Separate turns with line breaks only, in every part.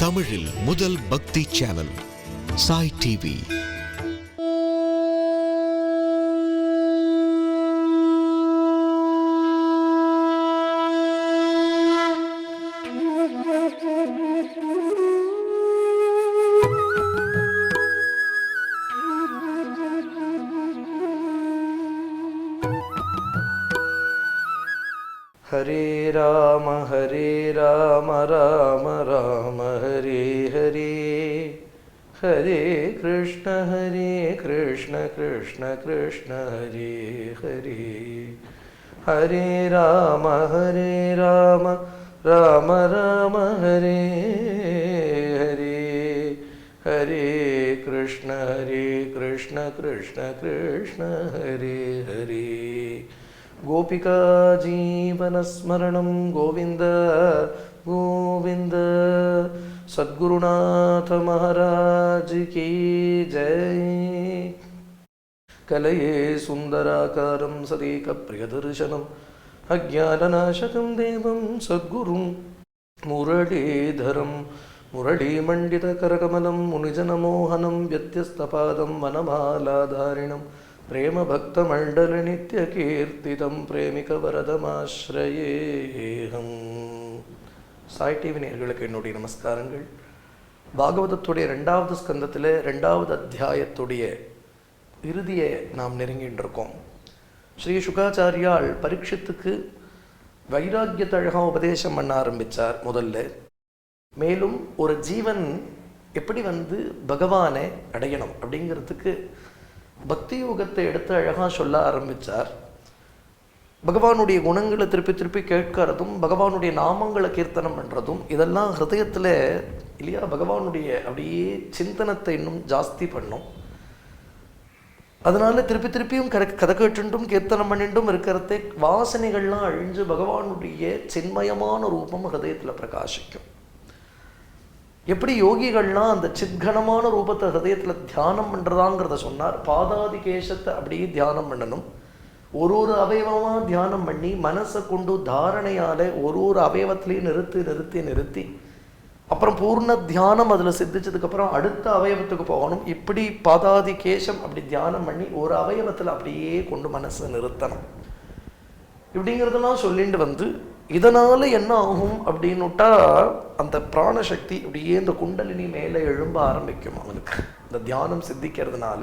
தமிழில் முதல் பக்தி சேனல் சாய் டிவி.
ஹரே ராம ராம ராம ஹரே ஹரே, ஹரே கிருஷ்ண கிருஷ்ண கிருஷ்ண ஹரே ஹரே, ஹரே ராம ராம ராம ஹரே ஹரே, ஹரே கிருஷ்ண கிருஷ்ண கிருஷ்ண ஹரே ஹரே. गोपिका जीवनस्मरणं गोविन्द गोविन्द. सद्गुरुनाथ महाराज की जय. कलये सुन्दराकारं सदेकप्रियदर्शनम् अज्ञाननाशकं देवं सद्गुरुं मुरलीधरं मुरलीमण्डितकरकमलं मुनिजनमोहनं व्यत्यस्तपादं वनमालाधारिणं प्रेम भक्त मंडल नित्य कीर्तितम प्रेमिक वरदमाश्रयेहम. சாய் டிவி நேயர்களுக்கு என்னுடைய நமஸ்காரங்கள். பாகவதத்துடைய 2வது ஸ்கந்தத்தில் 2வது அத்தியாயத்துடைய இறுதியை நாம் நெருங்கிட்டு இருக்கோம். ஸ்ரீ சுகாச்சாரியால் பரீட்சித்துக்கு வைராக்கியத்தை அழகாக உபதேசம் பண்ண ஆரம்பித்தார் முதல்ல. மேலும் ஒரு ஜீவன் எப்படி பகவானை அடையணும் அப்படிங்கிறதுக்கு பக்தி யோகத்தை எடுத்து அழகாக சொல்ல ஆரம்பித்தார். பகவானுடைய குணங்களை திருப்பி திருப்பி கேட்கறதும், பகவானுடைய நாமங்களை கீர்த்தனம் பண்ணுறதும், இதெல்லாம் ஹிருதயத்தில் இல்லையா பகவானுடைய அப்படியே சிந்தனத்தை இன்னும் ஜாஸ்தி பண்ணும். அதனால திருப்பி திருப்பியும் கதை கேட்டுட்டும் கீர்த்தனம் பண்ணிட்டும் இருக்கிறதே வாசனைகள்லாம் அழிஞ்சு பகவானுடைய சின்மயமான ரூபம் ஹிருதயத்தில் பிரகாசிக்கும். எப்படி யோகிகள்லாம் அந்த சித்கணமான ரூபத்தை ஹிருதயத்தில் தியானம் பண்ணுறதாங்கிறத சொன்னார். பாதாதி கேசத்தை அப்படியே தியானம் பண்ணணும். ஒரு அவயவமாக தியானம் பண்ணி மனசை கொண்டு தாரணையால் ஒரு அவயவத்திலையும் நிறுத்தி அப்புறம் பூர்ண தியானம் அதில் சித்திச்சதுக்கப்புறம் அடுத்த அவயவத்துக்கு போகணும். இப்படி பாதாதி கேசம் அப்படி தியானம் பண்ணி ஒரு அவயவத்தில் அப்படியே கொண்டு மனசை நிறுத்தணும். இப்படிங்கிறதெல்லாம் சொல்லிட்டு இதனால் என்ன ஆகும் அப்படின்னுட்டா அந்த பிராணசக்தி அப்படியே இந்த குண்டலினி மேலே எழும்ப ஆரம்பிக்கும் அவனுக்கு இந்த தியானம் சித்திக்கிறதுனால.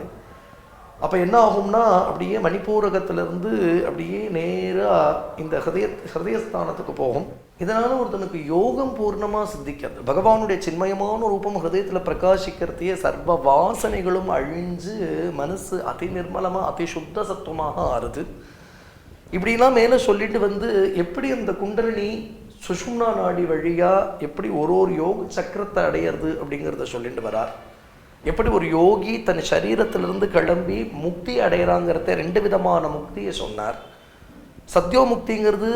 அப்போ என்ன ஆகும்னா அப்படியே மணிப்பூரகத்திலிருந்து அப்படியே நேராக இந்த ஹிருதயஸ்தானத்துக்கு போகும். இதனால் ஒருத்தனுக்கு யோகம் பூர்ணமாக சித்திக்கிறது. பகவானுடைய சின்மயமான ரூபம் ஹிருதயத்தில் பிரகாசிக்கிறதையே சர்வ வாசனைகளும் அழிஞ்சு மனசு அதி நிர்மலமாக அதி சுத்த சத்துவமாக ஆறுது. இப்படிலாம் மேலே சொல்லிட்டு எப்படி அந்த குண்டலினி சுஷும்னா நாடி வழியாக எப்படி ஒரு யோக சக்கரத்தை அடையிறது அப்படிங்கிறத சொல்லிட்டு வரார். எப்படி ஒரு யோகி தன் சரீரத்திலிருந்து கிளம்பி முக்தி அடைகிறாங்கிறத 2 விதமான முக்தியை சொன்னார். சத்யோமுக்திங்கிறது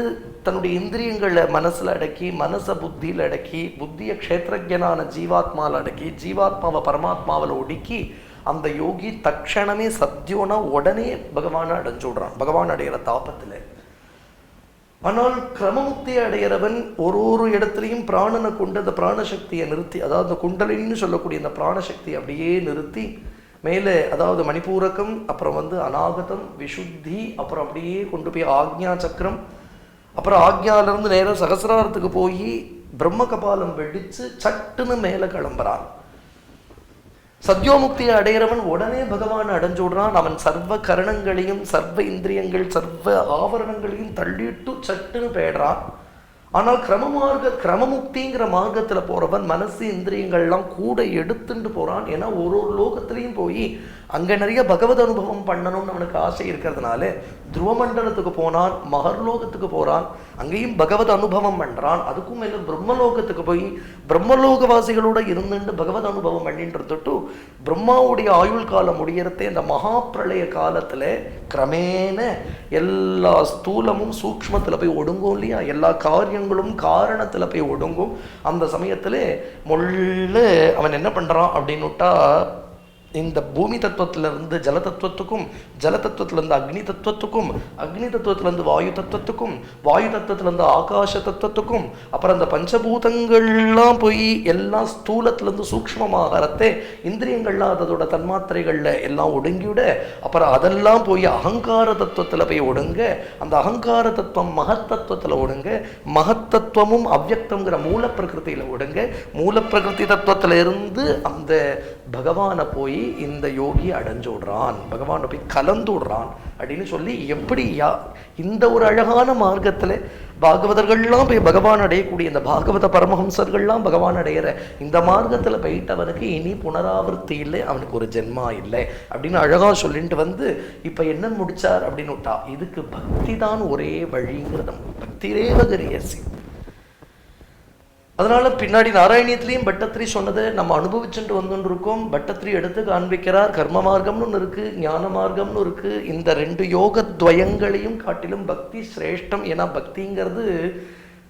தன்னுடைய இந்திரியங்களை மனசில் அடக்கி, மனசை புத்தியில் அடக்கி, புத்தியை க்ஷேத்திரஜனான ஜீவாத்மாவில் அடக்கி, ஜீவாத்மாவை பரமாத்மாவில் ஒடுக்கி அந்த யோகி தட்சணமே சத்யோனா உடனே பகவானை அடைஞ்சு விடுறான் பகவான் அடைகிற தாபத்தில். ஆனால் கிரமமுக்தியை அடைகிறவன் ஒரு இடத்துலையும் பிராணனை கொண்டு அந்த பிராணசக்தியை நிறுத்தி, அதாவது குண்டலின்னு சொல்லக்கூடிய அந்த பிராணசக்தியை அப்படியே நிறுத்தி மேலே, அதாவது மணிப்பூரகம், அப்புறம் அநாகதம், விசுத்தி, அப்புறம் அப்படியே கொண்டு போய் ஆக்ஞா சக்கரம், அப்புறம் ஆக்ஞாவிலேருந்து நேரம் சகசிராரத்துக்கு போய் பிரம்ம கபாலம் வெடித்து சட்டுன்னு மேலே கிளம்புறான். சத்யோமுக்தியை அடைகிறவன் உடனே பகவானை அடைஞ்சு விடுறான். அவன் சர்வ கரணங்களையும் சர்வ இந்திரியங்கள் சர்வ ஆவரணங்களையும் தள்ளிட்டு சட்டுன்னு போயிடுறான். ஆனால் கிரமமுக்திங்கிற மார்க்கத்தில் போகிறவன் மனசு இந்திரியங்கள்லாம் கூட எடுத்துட்டு போகிறான். ஏன்னா ஒரு லோகத்திலையும் போய் அங்கே நிறைய பகவத் அனுபவம் பண்ணணும்னு அவனுக்கு ஆசை இருக்கிறதுனால துருவமண்டலத்துக்கு போனான், மகர்லோகத்துக்கு போகிறான், அங்கேயும் பகவத் அனுபவம் பண்ணுறான். அதுக்கும் மேலே பிரம்மலோகத்துக்கு போய் பிரம்மலோகவாசிகளோடு இருந்துட்டு பகவத் அனுபவம் பண்ணிட்டு பிரம்மாவுடைய ஆயுள் காலம் முடியறதே இந்த மகா பிரளய காலத்தில் கிரமேண எல்லா ஸ்தூலமும் சூக்ஷ்மத்தில் போய் ஒடுங்கும் இல்லையா, எல்லா காரியங்களும் காரணத்தில் போய் ஒடுங்கும். அந்த சமயத்தில் அவன் என்ன பண்ணுறான் அப்படின்னுட்டா இந்த பூமி தத்துவத்திலிருந்து ஜல தத்துவத்துக்கும், ஜல தத்துவத்திலிருந்து அக்னி தத்துவத்துக்கும், அக்னி தத்துவத்திலிருந்து வாயு தத்துவத்துக்கும், வாயு தத்துவத்திலிருந்து ஆகாச தத்துவத்துக்கும், அப்புறம் அந்த பஞ்சபூதங்கள்லாம் போய் எல்லாம் ஸ்தூலத்திலிருந்து சூக்ஷ்மமாகறத்தே இந்திரியங்கள்லாம் அதோட தன்மாத்திரைகளில் எல்லாம் ஒடுங்கிவிட, அப்புறம் அதெல்லாம் போய் அகங்கார தத்துவத்தில் போய் ஒடுங்க, அந்த அகங்கார தத்துவம் மகத்தத்துவத்தில் ஒடுங்க, மகத்தத்துவமும் அவ்யக்தங்கிற மூல பிரகிருதியில் ஒடுங்க, மூல பிரகிருதி தத்துவத்தில் இருந்து அந்த பகவானை போய் இந்த யோகி அடைஞ்சு விடுறான், பகவானை போய் கலந்து விடுறான் அப்படின்னு சொல்லி எப்படி இந்த ஒரு அழகான மார்க்கத்தில் பாகவதர்கள்லாம் போய் பகவான் அடையக்கூடிய இந்த பாகவத பரமஹம்சர்கள்லாம் பகவான் அடையிற இந்த மார்க்கத்தில் போயிட்டவனுக்கு இனி புனராவர்த்தி இல்லை, அவனுக்கு ஒரு ஜென்மா இல்லை அப்படின்னு அழகா சொல்லிட்டு வந்து இப்ப என்ன முடிச்சார் அப்படின்னு விட்டா, இதுக்கு பக்தி தான் ஒரே வழிங்கிறத, பக்திரேவ கரியசி. அதனால பின்னாடி நாராயணியத்திலையும் பட்டத்திரி சொன்னதை நம்ம அனுபவிச்சுட்டு வந்துட்டு இருக்கோம். பட்டத்திரி எடுத்து காண்பிக்கிறார், கர்ம மார்க்கம்னு ஒன்று இருக்கு, ஞான மார்க்கம்னு இருக்கு. இந்த ரெண்டு யோக துவயங்களையும் காட்டிலும் பக்தி சிரேஷ்டம். ஏன்னா பக்திங்கிறது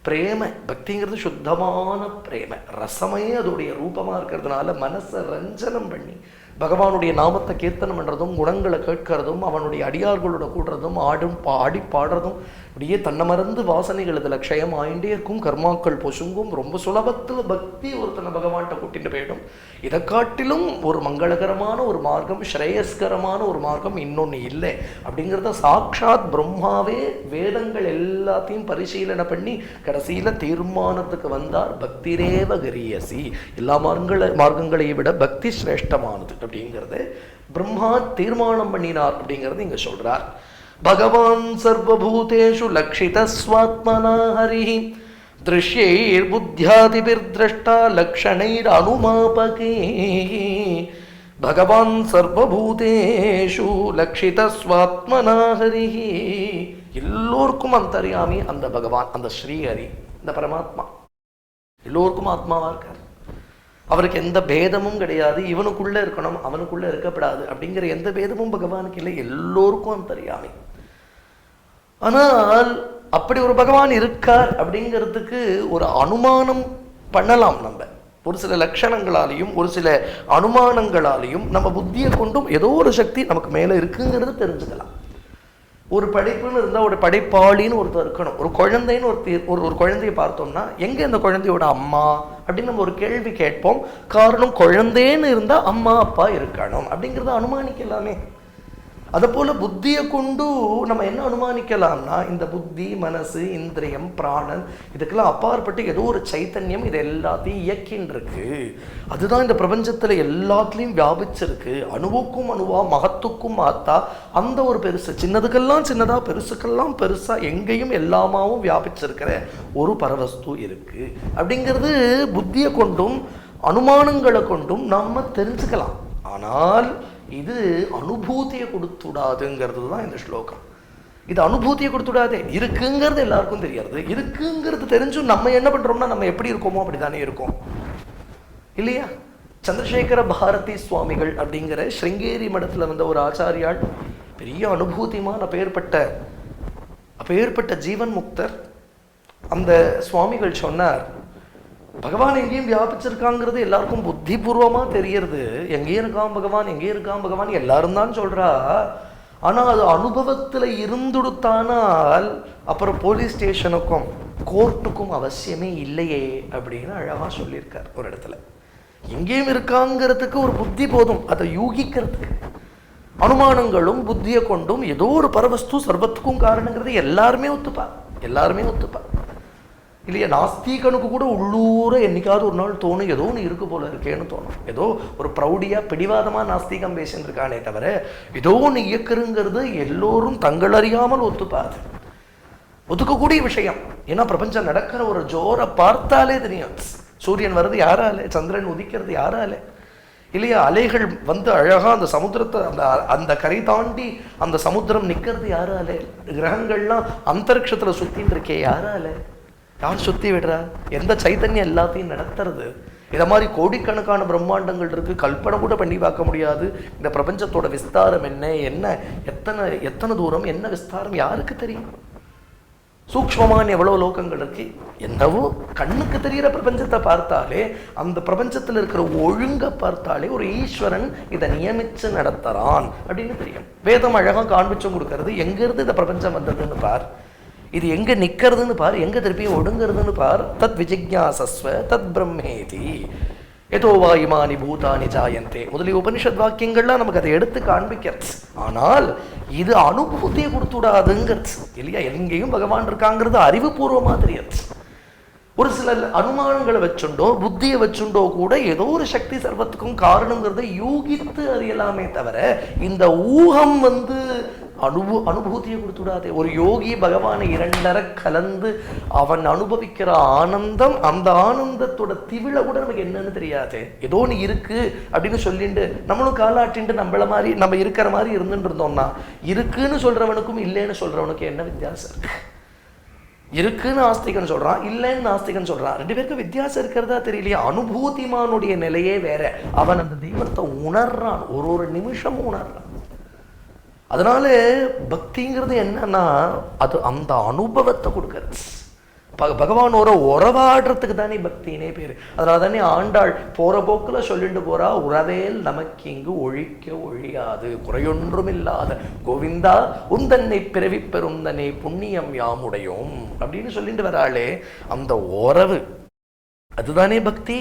பிரேம, பக்திங்கிறது சுத்தமான பிரேம ரசமே அதோடைய ரூபமா இருக்கிறதுனால மனசை ரஞ்சனம் பண்ணி பகவானுடைய நாமத்தை கீர்த்தனம் பண்ணுறதும், குணங்களை கேட்கறதும், அவனுடைய அடியார்களோட கூடுறதும், ஆடி பாடுறதும், அப்படியே தன்னை மறந்து வாசனைகள் இதில் க்ஷயம் ஆயிண்டே இருக்கும், கர்மாக்கள் பொசுங்கும். ரொம்ப சுலபத்தில் பக்தி ஒருத்தனை பகவான்கிட்ட கூட்டிட்டு போயிடும். இதை காட்டிலும் ஒரு மங்களகரமான ஒரு மார்க்கம், ஸ்ரேயஸ்கரமான ஒரு மார்க்கம் இன்னொன்று இல்லை அப்படிங்கிறத சாட்சாத் பிரம்மாவே வேதங்கள் எல்லாத்தையும் பரிசீலனை பண்ணி கடைசியில் தீர்மானத்துக்கு வந்தார், பக்திரேவ கரியசி, எல்லா மார்க்கங்களை விட பக்தி சிரேஷ்டமானது அப்படிங்கிறது பிரம்மா தீர்மானம் பண்ணினார் அப்படிங்கிறது இங்க சொல்றார். பகவான் சர்வபூதேஷு லக்ஷித ஸ்வாத்மனா ஹரிஹி திருஷ்யைர் புத்தியாதிபிர் திரஷ்டா லக்ஷணைர் அனுமாபகே. பகவான் சர்வபூதேஷு லக்ஷித ஸ்வாத்மனா ஹரிஹி, எல்லோருக்கும் அந்தர்யாமி அந்த பகவான், அந்த ஸ்ரீஹரி, இந்த பரமாத்மா எல்லோருக்கும் ஆத்மாவா இருக்கார். அவருக்கு எந்த பேதமும் கிடையாது, இவனுக்குள்ள இருக்கணும் அவனுக்குள்ள இருக்கப்படாது அப்படிங்கிற எந்த பேதமும் பகவானுக்கு இல்லை, எல்லோருக்கும் அந்தர்யாமி. ஆனால் அப்படி ஒரு பகவான் இருக்கார் அப்படிங்கிறதுக்கு ஒரு அனுமானம் பண்ணலாம். நம்ம ஒரு சில லட்சணங்களாலையும் ஒரு சில அனுமானங்களாலையும் நம்ம புத்தியை கொண்டும் ஏதோ ஒரு சக்தி நமக்கு மேலே இருக்குங்கிறது தெரிஞ்சுக்கலாம். ஒரு படைப்புன்னு இருந்தால் ஒரு படைப்பாளின்னு ஒருத்தர் இருக்கணும். ஒரு குழந்தைன்னு ஒரு குழந்தையை பார்த்தோம்னா எங்கே அந்த குழந்தையோட அம்மா அப்படின்னு நம்ம ஒரு கேள்வி கேட்போம். காரணம், குழந்தைன்னு இருந்தால் அம்மா அப்பா இருக்கணும் அப்படிங்கிறத அனுமானிக்கலாமே. அதை போல புத்தியை கொண்டு நம்ம என்ன அனுமானிக்கலாம்னா, இந்த புத்தி மனசு இந்திரியம் பிராணன் இதுக்கெல்லாம் அப்பாற்பட்டு ஏதோ ஒரு சைத்தன்யம் இது எல்லாத்தையும் இயக்கின்னு இருக்கு. அதுதான் இந்த பிரபஞ்சத்தில் எல்லாத்துலேயும் வியாபிச்சிருக்கு. அணுவுக்கும் அணுவா மகத்துக்கும் மாத்தா அந்த ஒரு பெருசு, சின்னதுக்கெல்லாம் சின்னதா பெருசுக்கெல்லாம் பெருசா எங்கேயும் எல்லாமாவும் வியாபிச்சிருக்கிற ஒரு பரவஸ்து இருக்கு அப்படிங்கிறது புத்தியை கொண்டும் அனுமானங்களை கொண்டும் நம்ம தெரிஞ்சுக்கலாம். ஆனால் இது அனுபூதியை கொடுத்துடாதுங்கிறது தான் இந்த ஸ்லோகம். இது அனுபூதியை கொடுத்துடாதே, இருக்குங்கிறது எல்லாருக்கும் தெரியாது. இருக்குங்கிறது தெரிஞ்சும் நம்ம என்ன பண்றோம்னா, நம்ம எப்படி இருக்கோமோ அப்படித்தானே இருக்கோம் இல்லையா? சந்திரசேகர பாரதி சுவாமிகள் அப்படிங்கிற ஸ்ருங்கேரி மடத்துல வந்த ஒரு ஆச்சாரியால், பெரிய அனுபூதிமான அப்பேற்பட்ட ஜீவன் முக்தர். அந்த சுவாமிகள் சொன்னார், பகவான் எங்கேயும் வியாபிச்சிருக்காங்கிறது எல்லாருக்கும் புத்திபூர்வமாக தெரியறது. எங்கேயும் இருக்கான் பகவான், எங்கேயும் இருக்கான் பகவான் எல்லாரும் தான் சொல்றா. ஆனால் அது அனுபவத்தில் இருந்துடுத்தானால் அப்புறம் போலீஸ் ஸ்டேஷனுக்கும் கோர்ட்டுக்கும் அவசியமே இல்லையே அப்படின்னு அழகாக சொல்லியிருக்கார் ஒரு இடத்துல. எங்கேயும் இருக்காங்கிறதுக்கு ஒரு புத்தி போதும், அதை யூகிக்கிறதுக்கு. அனுமானங்களும் புத்தியை கொண்டும் ஏதோ ஒரு பரவஸ்து சர்வத்துக்கும் காரணங்கிறது எல்லாருமே ஒத்துப்பா இல்லையா? நாஸ்திகனுக்கு கூட உள்ளூர என்னைக்காவது ஒரு நாள் தோணும், ஏதோ ஒன்று இருக்கு போல இருக்கேன்னு தோணும். ஏதோ ஒரு ப்ரௌடியாக பிடிவாதமாக நாஸ்திகம் பேசின்னு இருக்கானே தவிர ஏதோ ஒன்று இயக்குறங்கிறது எல்லோரும் தங்கள் அறியாமல் ஒத்துக்கக்கூடிய விஷயம். ஏன்னா பிரபஞ்சம் நடக்கிற ஒரு ஜோரை பார்த்தாலே தெரியும். சூரியன் வர்றது யாராலே, சந்திரன் உதிக்கிறது யாராலே இல்லையா? அலைகள் வந்து அழகா அந்த சமுத்திரத்தை அந்த கரை தாண்டி அந்த சமுத்திரம் நிற்கிறது யாராலே? கிரகங்கள்லாம் அந்தரிக்ஷத்துல சுத்தின்னு இருக்கே யாராலே? யார் சுத்தி விடுறா? எந்த சைத்தன்யம் எல்லாத்தையும் நடத்துறது? இதை மாதிரி கோடிக்கணக்கான பிரம்மாண்டங்கள் இருக்கு, கல்பனை கூட பண்ணி பார்க்க முடியாது. இந்த பிரபஞ்சத்தோட விஸ்தாரம் என்ன, எத்தனை தூரம், என்ன விஸ்தாரம் யாருக்கு தெரியும்? சூக்ஷ்மமான எவ்வளோ லோகங்கள் இருக்கு. என்னவோ கண்ணுக்கு தெரிகிற பிரபஞ்சத்தை பார்த்தாலே, அந்த பிரபஞ்சத்தில் இருக்கிற ஒழுங்க பார்த்தாலே ஒரு ஈஸ்வரன் இதை நியமிச்சு நடத்துறான் அப்படின்னு தெரியும். வேதம் அழகாக காண்பிச்சும் கொடுக்கறது, எங்கிருந்து இந்த பிரபஞ்சம் வந்ததுன்னு பார், இது எங்க நிக்கிறதுன்னு பார், எங்க திருப்பியும் ஒடுங்கிறதுன்னு பார். தத் விஜிக்ஞாசஸ்வ தத் பிரம்மேதி ஏதோ வா இமானி பூதானி ஜாயந்தே முதலிய உபனிஷத் வாக்கியங்கள்லாம் நமக்கு அதை எடுத்து காண்பிக்கிறது. ஆனால் இது அனுபூதியை கொடுத்துடாதுங்கிறது இல்லையா. எங்கேயும் பகவான் இருக்காங்கிறது அறிவுபூர்வமாக தெரியாது. ஒரு சில அனுமானங்களை வச்சுண்டோ புத்தியை வச்சுண்டோ கூட ஏதோ ஒரு சக்தி சர்வத்துக்கும் காரணங்கிறத யூகித்து அறியலாமே தவிர இந்த ஊகம் அனுபூதியை கொடுத்துடாதே. ஒரு யோகி பகவானை இரண்டரை கலந்து அவன் அனுபவிக்கிற ஆனந்தம், அந்த ஆனந்தத்தோட திவிழ கூட நமக்கு என்னன்னு தெரியாது. ஏதோ ஒன்று இருக்கு அப்படின்னு சொல்லிட்டு நம்மளும் காலாட்டின்ட்டு நம்மள மாதிரி நம்ம இருக்கிற மாதிரி இருந்துட்டு இருந்தோம்னா, இருக்குன்னு சொல்றவனுக்கும் இல்லைன்னு சொல்றவனுக்கு என்ன வித்தியாசம் இருக்கு? இருக்குன்னு ஆஸ்திகன் சொல்றான், இல்லைன்னு நாஸ்திகன் சொல்றான். ரெண்டு பேருக்கும் வித்தியாசம் இருக்கிறதா தெரியலையா? அனுபூதிமானுடைய நிலையே வேற. அவன் அந்த தெய்வத்தை உணர்றான், ஒரு நிமிஷமும் உணர்றான். அதனால பக்திங்கிறது என்னன்னா அது அந்த அனுபவத்தை கொடுக்கறது. பகவானோட உறவாடுறதுக்கு தானே பக்தினே பேரு. அதனால தானே ஆண்டாள் போற போக்குல சொல்லிட்டு போறா, உறவேல் நமக்கு இங்கு ஒழிக்க ஒழியாது குறையொன்றும் இல்லாத கோவிந்தா உந்தன்னை பிறவி பெருந்தனை புண்ணியம் யாமுடையோம் அப்படின்னு சொல்லிட்டு வராளே. அந்த உறவு அதுதானே பக்தி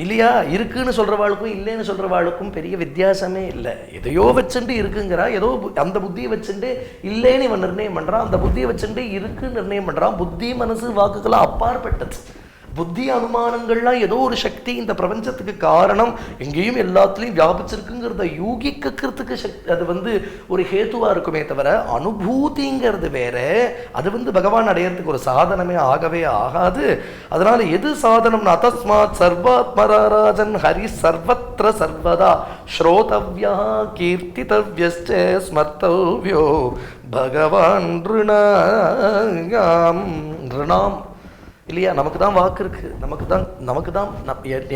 இல்லையா? இருக்குன்னு சொல்றவாளுக்கும் இல்லைன்னு சொல்றவாளுக்கும் பெரிய வித்தியாசமே இல்லை. எதையோ வச்சுட்டு இருக்குங்கிறா, ஏதோ அந்த புத்தியை வச்சுட்டு இல்லைன்னு இவன் நிர்ணயம் பண்றான், அந்த புத்தியை வச்சுட்டு இருக்குன்னு நிர்ணயம் பண்றான். புத்தி மனசு வாக்குக்கெல்லாம் அப்பாற்பட்டது. புத்தி அனுமானங்கள்லாம் ஏதோ ஒரு சக்தி இந்த பிரபஞ்சத்துக்கு காரணம், எங்கேயும் எல்லாத்துலேயும் வியாபிச்சிருக்குங்கிறத யூகிக்கிறதுக்கு சக்தி, அது ஒரு ஹேத்துவா இருக்குமே தவிர அனுபூதிங்கிறது வேற. அது பகவான் அடையிறதுக்கு ஒரு சாதனமே ஆகவே ஆகாது. அதனால எது சாதனம்னா தஸ்மாத் சர்வாத்மராஜன் ஹரி சர்வத்ர சர்வதா ஸ்ரோதவ்யா கீர்த்திதவ்யஸ்ச ஸ்மர்த்தவ்யோ பகவான் ரிணாம் இல்லையா? நமக்கு தான் வாக்கு இருக்கு, நமக்கு தான்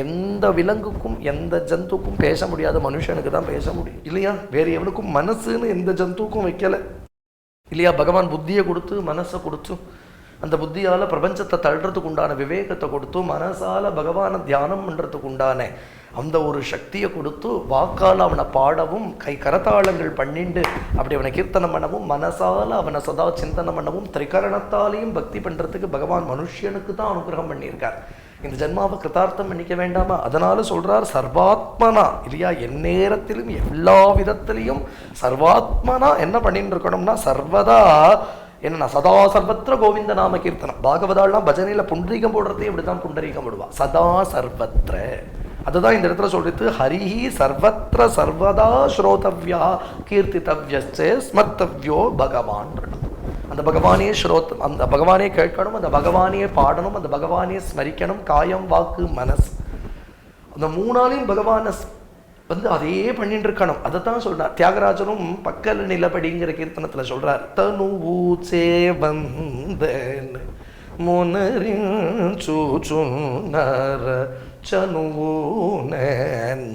எந்த விலங்குக்கும் எந்த ஜந்துக்கும் பேச முடியாத மனுஷனுக்கு தான் பேச முடியும் இல்லையா? வேற எவனுக்கும் மனசுன்னு எந்த ஜந்துக்கும் வைக்கல இல்லையா? பகவான் புத்தியை கொடுத்து மனசை கொடுத்து அந்த புத்தியால பிரபஞ்சத்தை தள்ளுறதுக்கு உண்டான விவேகத்தை கொடுத்து மனசால பகவானை தியானம் பண்றதுக்கு உண்டான அந்த ஒரு சக்தியை கொடுத்து வாக்கால் அவனை பாடவும் கரதாளங்கள் பண்ணிண்டு அப்படி அவனை கீர்த்தனம் பண்ணவும் மனசால அவனை சதா சிந்தனம் பண்ணவும் திரிகரணத்தாலையும் பக்தி பண்றதுக்கு பகவான் மனுஷனுக்கு தான் அனுகிரகம் பண்ணியிருக்கார். இந்த ஜென்மாவை கிருதார்த்தம் பண்ணிக்க வேண்டாமா? அதனால சொல்றார் சர்வாத்மனா இல்லையா? எந்நேரத்திலும் எல்லா விதத்திலையும் சர்வாத்மனா என்ன பண்ணிட்டு இருக்கணும்னா சர்வதா என்னன்னா சதா சர்வத்திர கோவிந்த நாம கீர்த்தனம். பாகவதாலாம் பஜனையில புண்டரீகம் போடுறதே இப்படிதான் புண்டரீகம் போடுவா, சதா சர்வத்திர. அதுதான் இந்த இடத்துல சொல்றது ஹரிஹி சர்வத்திர சர்வதா ஸ்ரோதவ்யா கீர்த்திதவ்யஸ்ச ஸ்மர்த்தவ்யோ பகவான். அந்த பகவானே ஸ்ரோத்தம், அந்த பகவானே கேட்கணும், அந்த பகவானே பாடணும், அந்த பகவானே ஸ்மரிக்கணும். காயம் வாக்கு மனசு அந்த மூணாலையும் பகவான அதே பண்ணிட்டு இருக்கணும். அதைத்தான் சொல்றார் தியாகராஜரும் பக்கல் நிலபடிங்கிற கீர்த்தனத்துல சொல்றார். தனுவூச்சே வந்தன் முனரின் சூச்சுனர சனுவூன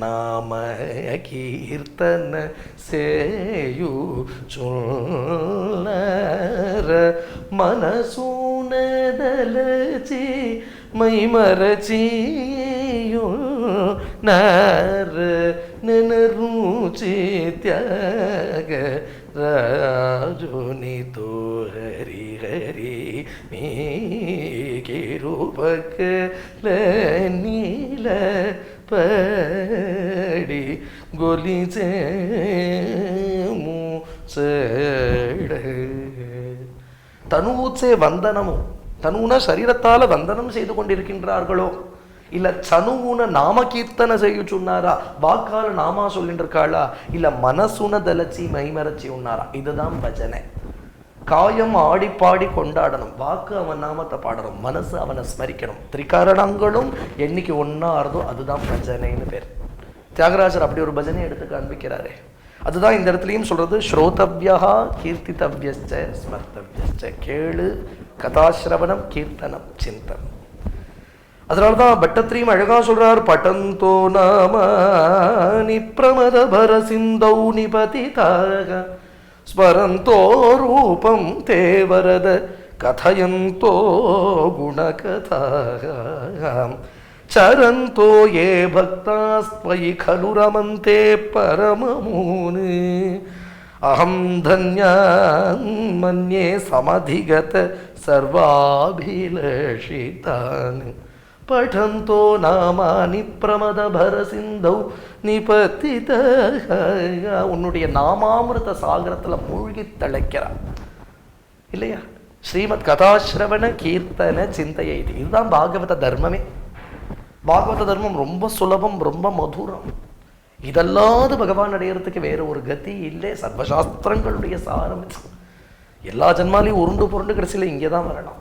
நாம கீர்த்தன சேயு சுன்னர மனசூனதலச்சி மைமரச்சியோ நர நனருச்சி தியாக ராஜுனி தோ ஹரி ஹரி நீ கிருபக நீல படி கோலிசே மூசட. தனுவூச்சே வந்தனமும், தனுவுன சரீரத்தால வந்தனம் செய்து கொண்டிருக்கின்றார்களோ இல்ல சனுவுன நாம கீர்த்தனை செய்ய சொன்னாரா, வாக்கால நாமா சொல்லிட்டு இருக்காளா, இல்ல மனசுன தலச்சி மைமரச்சி உன்னாரா? இதுதான் பஜனை. காயம் ஆடி பாடி கொண்டாடணும், வாக்கு அவன் நாமத்தை பாடணும், மனசு அவனை ஸ்மரிக்கணும். திரிகாரணங்களும் என்னைக்கு ஒன்னா ஆறுதோ அதுதான் பஜனைன்னு பேர். தியாகராஜர் அப்படி ஒரு பஜனை எடுத்து காண்பிக்கிறாரே. அதுதான் இந்த இடத்துலையும் சொல்றது ஸ்ரோதவ்யா கீர்த்திதவ்யஸ்ச ஸ்மர்த்தவ்யஸ்ச. கேளு, கதாசிரவணம், கீர்த்தனம், சிந்தனம். அதனால்தான் பட்டத்திரியும் அழகா சொல்றார். பட்டந்தோ நாம நிப்ரமத பர சிந்தௌ நிபதிதாக ஸ்மரந்தோ ரூபம் தேவரத கதயந்தோ குணகதாம் சரந்தோ ஏ பக்தாஸ்த்வயி கலு ரமந்தே பரமமூனு அஹம் தன்யான் மன்யே சமதிகத சர்வாபிலஷிதான் படந்தோ நாமானி பிரமத பரசிந்தௌ நிபத்தித. உன்னுடைய நாமாமிருத சாகரத்தில் மூழ்கி தழைக்கிறான் இல்லையா? ஸ்ரீமத் கதாஸ்ரவண கீர்த்தன சிந்தையை, இதுதான் பாகவத தர்மமே. பாகவத தர்மம் ரொம்ப சுலபம், ரொம்ப மதுரம். இதல்லாது பகவான் அடையிறதுக்கு வேற ஒரு கதி இல்லை. சர்வசாஸ்திரங்களுடைய சாரம் எல்லா ஜன்மாலையும் உருண்டு புரண்டு கடைசியில் இங்கே தான் வரணும்.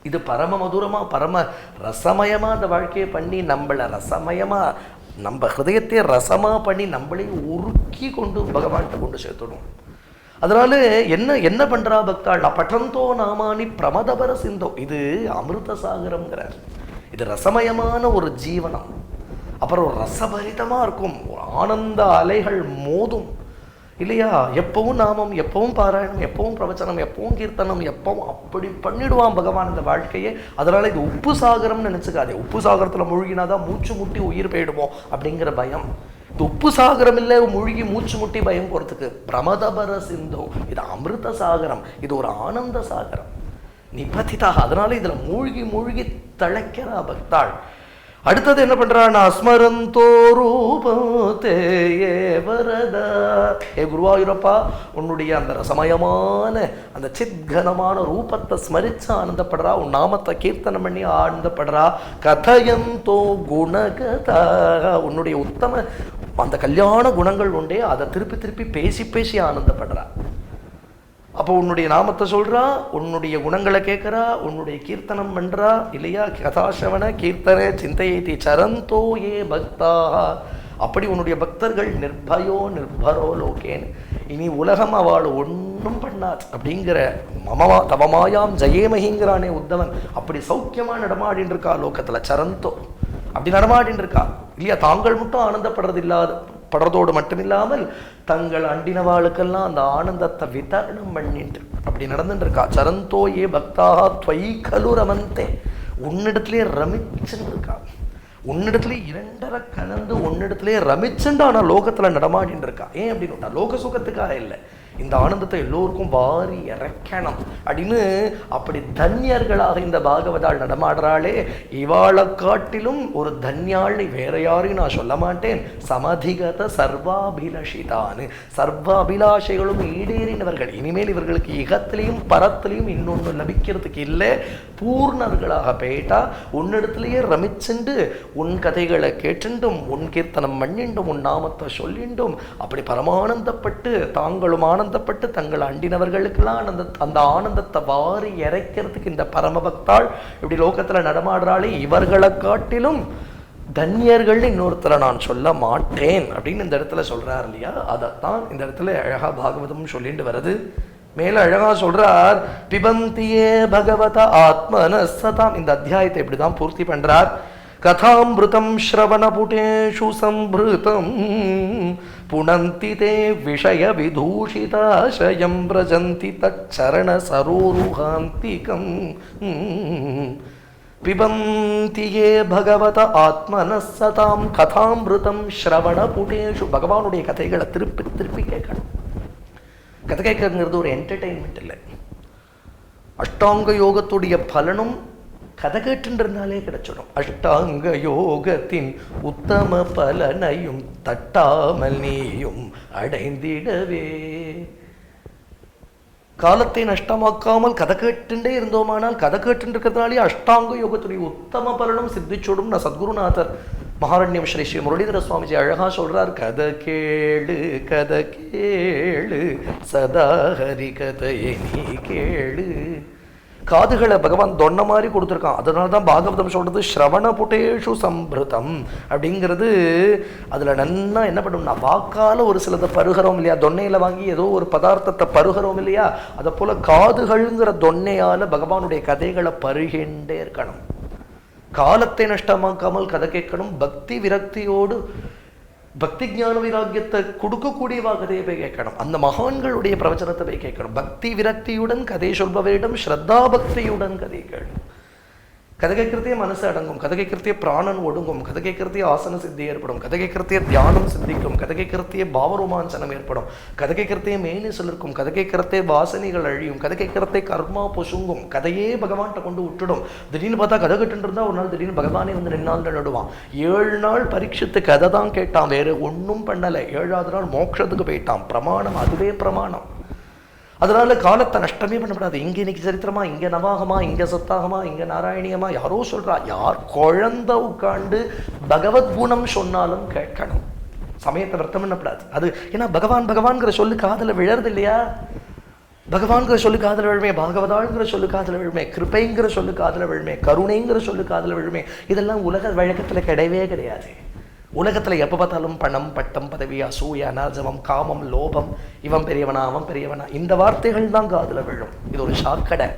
இது பரம மதுரமா பரம ரசமயமா அந்த வாழ்க்கையை பண்ணி நம்மளை ரசமயமா நம்ம ஹிருதயத்தை ரசமா பண்ணி நம்மளையும் உருக்கி கொண்டு பகவான்கிட்ட கொண்டு சேர்த்துடும். அதனால என்ன பண்றா பக்தாள்? பட்டந்தோ நாமானி பிரமதபர சிந்தோ. இது அமிர்த சாகரம்ங்கிறார். இது ரசமயமான ஒரு ஜீவனம். அப்புறம் ஒரு ரசபரிதமா இருக்கும், ஒரு ஆனந்த அலைகள் மோதும் இல்லையா? எப்பவும் நாமம், எப்பவும் பாராயணம், எப்பவும் பிரவச்சனம், எப்பவும் கீர்த்தனம், எப்பவும் அப்படி பண்ணிடுவான் பகவான் இந்த வாழ்க்கையே. அதனால இது உப்பு சாகரம்னு நினைச்சுக்காதே. உப்பு சாகரத்துல மூழ்கினாதான் மூச்சு முட்டி உயிர் போயிடுவோம் அப்படிங்கிற பயம். இது உப்பு சாகரம் இல்லை, மூழ்கி மூச்சு முட்டி பயம் போறதுக்கு. பிரமதபர சிந்தோ, இது அமிர்த சாகரம், இது ஒரு ஆனந்த சாகரம். நிபதிதாக, அதனால இதுல மூழ்கி மூழ்கி தழைக்கிறா பக்தாள். அடுத்தது என்ன பண்றான்? அஸ்மரந்தோ ரூபதே வரதா. ஏ குருவாயூரப்பா, உன்னுடைய அந்த ரசமயமான அந்த சித்கனமான ரூபத்தை ஸ்மரிச்சு ஆனந்தப்படுறா, உன் நாமத்தை கீர்த்தனம் பண்ணி ஆனந்தப்படுறா. கதயந்தோ குணகதா, உன்னுடைய உத்தம அந்த கல்யாண குணங்கள் உண்டே அதை திருப்பி திருப்பி பேசி பேசி ஆனந்தப்படுறா. அப்போ உன்னுடைய நாமத்தை சொல்றா, உன்னுடைய குணங்களை கேட்கிறா, உன்னுடைய கீர்த்தனம் பண்றா இல்லையா? கதாசவன கீர்த்தன சிந்தையை சரந்தோ ஏ பக்தா. அப்படி உன்னுடைய பக்தர்கள் நிர்பயோ நிர்பரோ லோகேன், இனி உலகம் அவள் ஒன்றும் பண்ணாது அப்படிங்கிற மமமா தவமாயாம் ஜெயமகிங்கிறானே உத்தவன். அப்படி சௌக்கியமா நடமாடின்னு இருக்கா லோகத்துல. சரந்தோ அப்படி நடமாடின்னு இருக்கா இல்லையா? தாங்கள் மட்டும் ஆனந்தப்படுறது இல்லாத படுறதோடு மட்டுமில்லாமல் தங்கள் அண்டினவாளுக்கெல்லாம் அந்த ஆனந்தத்தை விதரணம் பண்ணிட்டு அப்படி நடந்துட்டு இருக்கா. சரந்தோ ஏ பக்தாக துவயி கலு ரமந்தே, உன்னிடத்திலே ரமிச்சுன்னு இருக்கா. உன்னிடத்திலே இரண்டரை கலந்து உன்னிடத்திலே ரமிச்சுண்டு ஆனா லோகத்துல நடமாடின்னு இருக்கா. ஏன் அப்படின்னு லோக சுகத்துக்காக இல்லை, இந்த ஆனந்தத்தை எல்லோருக்கும் வாரி இறக்கணும் அப்படின்னு. அப்படி தன்யர்களாக இந்த பாகவதாள் நடமாடுறாளே, இவாளை காட்டிலும் ஒரு தன்யாளை வேற யாரையும் நான் சொல்ல மாட்டேன். சமதிகத சர்வாபிலஷிதான், சர்வ அபிலாஷைகளும் ஈடேறினவர்கள். இனிமேல் இவர்களுக்கு இகத்திலையும் பரத்திலையும் இன்னொன்று லபிக்கிறதுக்கு இல்லை. பூர்ணர்களாக போயிட்டா உன்னிடத்திலேயே ரமிச்சுண்டு உன் கதைகளை கேட்டுண்டும் உன் கீர்த்தனம் பண்ணிண்டும் உன் நாமத்தை சொல்லிண்டும் அப்படி பரமானந்தப்பட்டு தாங்களும் ஆனந்தப்பட்டு தங்கள் அண்டினவர்களுக்கெல்லாம் அந்த ஆனந்தத்தை வாரி இறைக்கிறதுக்கு இந்த பரமபக்தாள் இப்படி லோகத்துல நடமாடுறாளே, இவர்களை காட்டிலும் தன்யர்கள் இன்னொருத்தரை நான் சொல்ல மாட்டேன் அப்படின்னு இந்த இடத்துல சொல்றார் இல்லையா? அதைத்தான் இந்த இடத்துல அழகா பாகவதம் சொல்லிட்டு வருது. மேல அழகா சொல்றார், பிபந்தியே பகவத ஆத்மனசதாம். இந்த அத்தியாயத்தை இப்படிதான் பூர்த்தி பண்றார். கதாமிருதம் ஸ்ரவணபுடேஷு சம்பிருதம் புனந்தி தே விஷய விதூஷிதாசயம் பிரஜந்தி தச்சரண சரோருகாந்திகம். பிபந்தியே பகவத ஆத்மனசதாம் கதாமிருதம் ஸ்ரவணபுடேஷு. பகவானுடைய கதைகளை திருப்பி திருப்பி கேட்கணும். கதை கேட்கறதுங்கிறது ஒரு என்டர்டெயின்மெண்ட் இல்லை. அஷ்டாங்க யோகத்துடைய பலனும் கதை கேட்டுருந்தாலே கிடைச்சிடும். அஷ்டாங்க யோகத்தின் உத்தம பலனையும் தட்டாமல் நீயும் அடைந்திடவே. காலத்தை நஷ்டமாக்காமல் கதை கேட்டுண்டே இருந்தோமானால், கதை கேட்டு இருக்கிறதுனாலே அஷ்டாங்க யோகத்துடைய உத்தம பலனும் சித்திச்சோடும். நான் சத்குருநாதர் மகாரண்யம் ஸ்ரீ ஸ்ரீ முரளிதர சுவாமிஜி அழகா சொல்றார், கதை கேளு கதை கேளு சதா ஹரி கதையை நீ கேளு. காதுகளை பகவான் தொன்ன மாதிரி கொடுத்துருக்கான். அதனால தான் பாகவதம் சொல்றது ஸ்ரவண புட்டேஷு சம்பிருதம் அப்படிங்கிறது. அதுல நன்னா என்ன பண்ணணும்னா, வாக்கால ஒரு சிலதை பருகிறோம் இல்லையா, தொன்னையில வாங்கி ஏதோ ஒரு பதார்த்தத்தை பருகிறோம் இல்லையா, அதை போல காதுகள்ங்கிற தொன்னையால பகவானுடைய கதைகளை பருகின்றே இருக்கணும். காலத்தை நஷ்டமாக்காமல் கதை கேட்கணும். பக்தி விரக்தியோடு பக்தி ஞான வைராக்கியத்தை கொடுக்கக்கூடியவா கதையை போய் கேட்கணும். அந்த மகான்களுடைய பிரவச்சனத்தை போய் கேட்கணும். பக்தி விரக்தியுடன் கதை சொல்பவரிடம் ஸ்ரத்தா பக்தியுடன் கதை கேட்கணும். கதை கேட்கறதே மனசு அடங்கும், கதை கேட்கறதே பிராணன் ஒடுங்கும், கதை கேட்கறதே ஆசன சித்தி ஏற்படும், கதை கேட்கறதே தியானம் சித்திக்கும், கதை கேட்கறதே பாவரோமாஞ்சனம் ஏற்படும், கதை கேட்கறதே மேனி சிலிர்க்கும், கதை கேட்கறதே வாசனைகள் அழியும், கதை கேட்கறதே கர்மா பொசுங்கும், கதையே பகவான்கிட்ட கொண்டு விட்டுடும். திடீர்னு பார்த்தா கதை கேட்டு இருந்தா ஒரு நாள் திடீர்னு பகவானே வந்து 2 நாள் நடுவான். 7 நாள் பரீட்சித்து கதை தான் கேட்டான், வேற ஒன்றும் பண்ணலை. 7ஆவது நாள் மோட்சத்துக்கு போயிட்டான். பிரமாணம், அதுவே பிரமாணம். அதனால காலத்தை நஷ்டமே பண்ணக்கூடாது. இங்க இன்னைக்கு சரித்திரமா, இங்க நவாகமா, இங்க சத்தாகமா, இங்க நாராயணியமா, யாரோ சொல்றா. யார் குழந்தை உட்காண்டு பகவத் குணம் சொன்னாலும் கேட்கணும். சமயத்தை விரத்தம் பண்ணக்கூடாது. அது ஏன்னா பகவான்கிற சொல்லு காதல விழறது இல்லையா? பகவான்கிற சொல்லு காதல விழுமே, பாகவதாள்ங்கிற சொல்லு காதல விழுமே, கிருப்பைங்கிற சொல்லு காதல விழுமே, கருணைங்கிற சொல்லு காதல விழுமே. இதெல்லாம் உலக வழக்கத்துல கிடையவே கிடையாது. உலகத்தில் எப்போ பார்த்தாலும் பணம், பட்டம், பதவி, அசூய, அனாஜமம், காமம், லோபம், இவன் பெரியவனா அவன் பெரியவனா, இந்த வார்த்தைகள் தான் காதுல விழும். இது ஒரு சாக்கடை.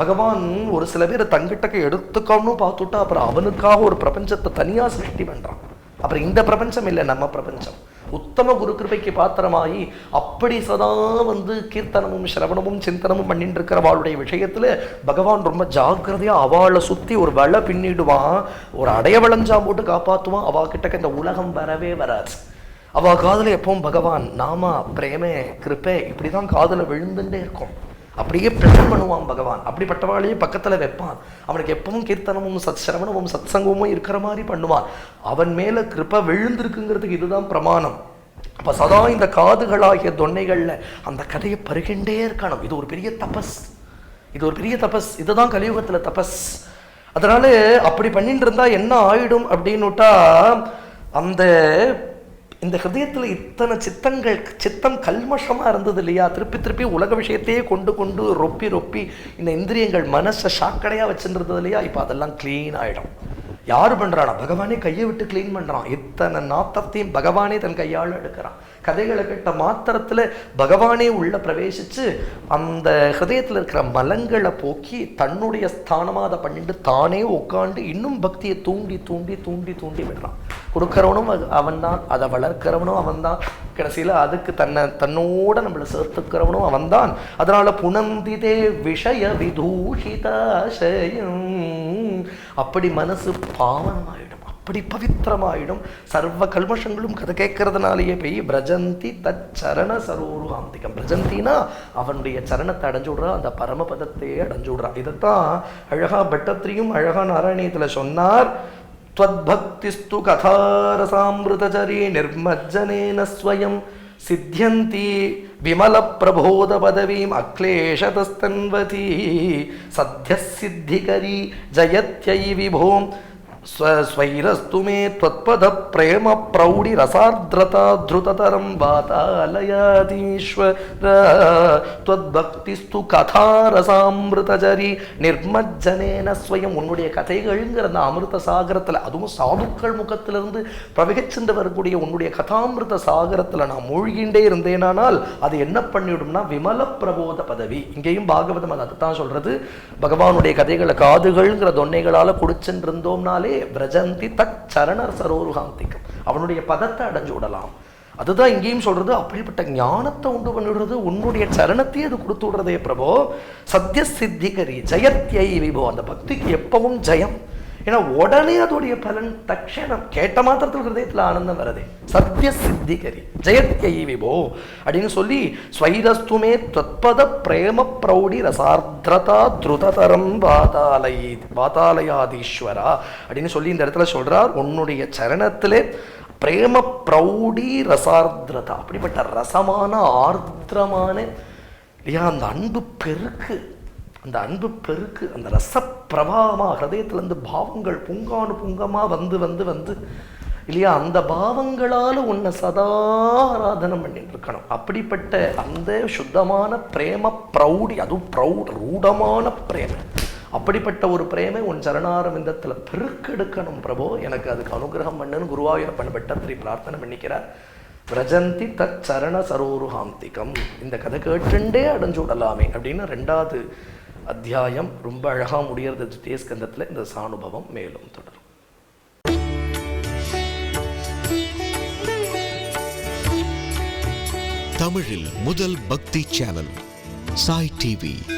பகவான் ஒரு சில பேரை தங்கிட்டக்க எடுத்துக்கணும்னு பார்த்துட்டா அப்புறம் அவனுக்காக ஒரு பிரபஞ்சத்தை தனியா சிருஷ்டி பண்றான். அப்புறம் இந்த பிரபஞ்சம் இல்லை, நம்ம பிரபஞ்சம். உத்தம குரு கிருபைக்கு பாத்திரமாகி அப்படி சதா வந்து கீர்த்தனமும் சிரவணமும் சிந்தனமும் பண்ணிட்டு இருக்கிறவாளுடைய விஷயத்துல பகவான் ரொம்ப ஜாக்கிரதையா அவளை சுத்தி ஒரு வலை பின்னிடுவான், ஒரு அடைய வளைஞ்சா போட்டு காப்பாற்றுவான். அவ கிட்டக்க இந்த உலகம் வரவே வராது. அவ காதுல எப்பவும் பகவான் நாமா, பிரேமே, கிருப்பை இப்படிதான் காதுல விழுந்துட்டே இருக்கும். அப்படியே பிரசன் பண்ணுவான் பகவான். அப்படிப்பட்டவாளையே பக்கத்துல வைப்பான். அவனுக்கு எப்பவும் கீர்த்தனமும் சிரவணமும் சத்சங்கமும் இருக்கிற மாதிரி பண்ணுவான். அவன் மேல கிருபை விழுந்திருக்குங்கிறதுக்கு இதுதான் பிரமாணம். அப்ப சதா இந்த காதுகளாகிய தொன்னைகள்ல அந்த கதையை பருகின்றே இருக்கணும். இது ஒரு பெரிய தபஸ், இது ஒரு பெரிய தபஸ். இதுதான் கலியுகத்துல தபஸ். அதனால அப்படி பண்ணிட்டு இருந்தா என்ன ஆயிடும் அப்படின்னுட்டா, அந்த இந்த ஹிருதயத்தில் இத்தனை சித்தம் கல்மஷமாக இருந்தது இல்லையா? திருப்பி திருப்பி உலக விஷயத்தையே கொண்டு ரொப்பி இந்த இந்திரியங்கள் மனசை சாக்கடையாக வச்சுருந்தது இல்லையா? இப்போ அதெல்லாம் க்ளீன் ஆகிடும். யார் பண்ணுறானா? பகவானே கையை விட்டு க்ளீன் பண்ணுறான். இத்தனை நாத்தத்தையும் பகவானே தன் கையால் எடுக்கிறான். கதைகளை கேட்ட மாத்திரத்தில் பகவானே உள்ள பிரவேசித்து அந்த ஹிருதயத்தில் இருக்கிற மலங்களை போக்கி தன்னுடைய ஸ்தானமாக அதை பண்ணிட்டு தானே உட்காந்து இன்னும் பக்தியை தூண்டி விடுறான். கொடுக்கிறவனும் அவன் தான், அதை வளர்க்கிறவனும் அவன் தான், கடைசியில் அதுக்கு தன்னோட நம்மளை சேர்த்துக்கிறவனும் அவன் தான். அதனால புனந்திதே விஷய விதூஷிதாசயம், அப்படி மனசு பாவனமாயிடும், அப்படி பவித்திரமாயிடும். சர்வ கல்மஷங்களும் கதை கேட்கறதுனாலேயே போய் பிரஜந்தி தச்சரண சரோருகாந்திகம். பிரஜந்தினா அவனுடைய சரணத்தை அடைஞ்சுடுறா, அந்த பரமபதத்தையே அடைஞ்சுடுறா. இதைத்தான் அழகா பட்டத்திரியும் அழகா நாராயணியத்துல சொன்னார். त्वद्भक्तिस्तु कथारसामृतचरी निर्मज्जनेन स्वयं सिद्ध्यन्ति विमल प्रबोध पदवीम् अक्लेशतस्तन्वती सद्यः सिद्धिकरी जयत्यै विभों स्वैरस्तु मे त्वत्पद प्रेम प्रौढि रसार्द्रता ध्रुततरं वातालयाधीश्वर त्वद्भक्तिस्तु कथारसामृतचरी निर्मज्जनेन स्वयं. உன்னுடைய கதைகள்ங்கிற அந்த அமிர்த சாகரத்தில், அதுவும் சாதுக்கள் முகத்திலிருந்து பிரவகிச்சுண்டு வரக்கூடிய உன்னுடைய கதாமிருத சாகரத்தில் நான் மூழ்கின்றே இருந்தேனானால் அது என்ன பண்ணிவிடும்னா விமல பிரபோத பதவி. இங்கேயும் பாகவதம் அதை தான் சொல்றது. பகவானுடைய கதைகளை காதுகள்ங்கிற தொன்னைகளால் குடிச்சுட்டு இருந்தோம்னாலே பிரஜந்தி தச்சரண சரோருகாந்திகம், அவனுடைய பதத்தை அடைஞ்சு விடலாம். அதுதான் இங்கேயும் சொல்றது. அப்படிப்பட்ட ஞானத்தை உண்டு பண்ணிடுறது உன்னுடைய சரணத்தையே அது கொடுத்து விடுறதே பிரபோ. சத்ய சித்திகரி ஜெயத்யை விபோ, அந்த பக்திக்கு எப்பவும் ஜெயம். ஏன்னா உடனே அதோடைய பலன் தட்சணம். கேட்ட மாத்திரத்தில் ஹிருதயத்தில் ஆனந்தம் வரதே. சத்ய சித்திகரி ஜெயத்யை விபோ அப்படின்னு சொல்லி ஸ்வைரஸ்துமே त्वत्पद பிரேம பிரௌடி ரசார்த்ரதா த்ருததரம் வாதாலயாதீஸ்வரா அப்படின்னு சொல்லி இந்த இடத்துல சொல்றார். உன்னுடைய சரணத்திலே பிரேம பிரௌடி ரசார்த்ரதா, அப்படிப்பட்ட ரசமான ஆர்திரமான இல்லையா அந்த அன்பு பெருக்கு, அந்த அன்பு பெருக்கு, அந்த ரச பிரபாவமா ஹிருதயத்திலிருந்து பாவங்கள் புங்கமா வந்து இல்லையா அந்த பாவங்களால உன்னை சதா ஆராதனம் பண்ணிட்டு இருக்கணும். அப்படிப்பட்ட அந்த சுத்தமான பிரேம பிரௌடி, அதுவும் ரூடமான பிரேம, அப்படிப்பட்ட ஒரு பிரேமை உன் சரணாரவிந்தத்தில் பெருக்கெடுக்கணும் பிரபோ. எனக்கு அதுக்கு அனுகிரகம் பண்ணுன்னு குருவாயூரப்பன் பட்டத்திரி பிரார்த்தனை பண்ணிக்கிறார். பிரஜந்தி தத் சரண சரோருகாந்திகம், இந்த கதை கேட்டுண்டே அடைஞ்சு விடலாமே அப்படின்னு 2வது அத்தியாயம் ரொம்ப அழகா முடியறது. துதிய ஸ்கந்தத்தில் இந்த சானுபவம் மேலும் தொடரும்.
தமிழில் முதல் பக்தி சேனல் சாய் டிவி.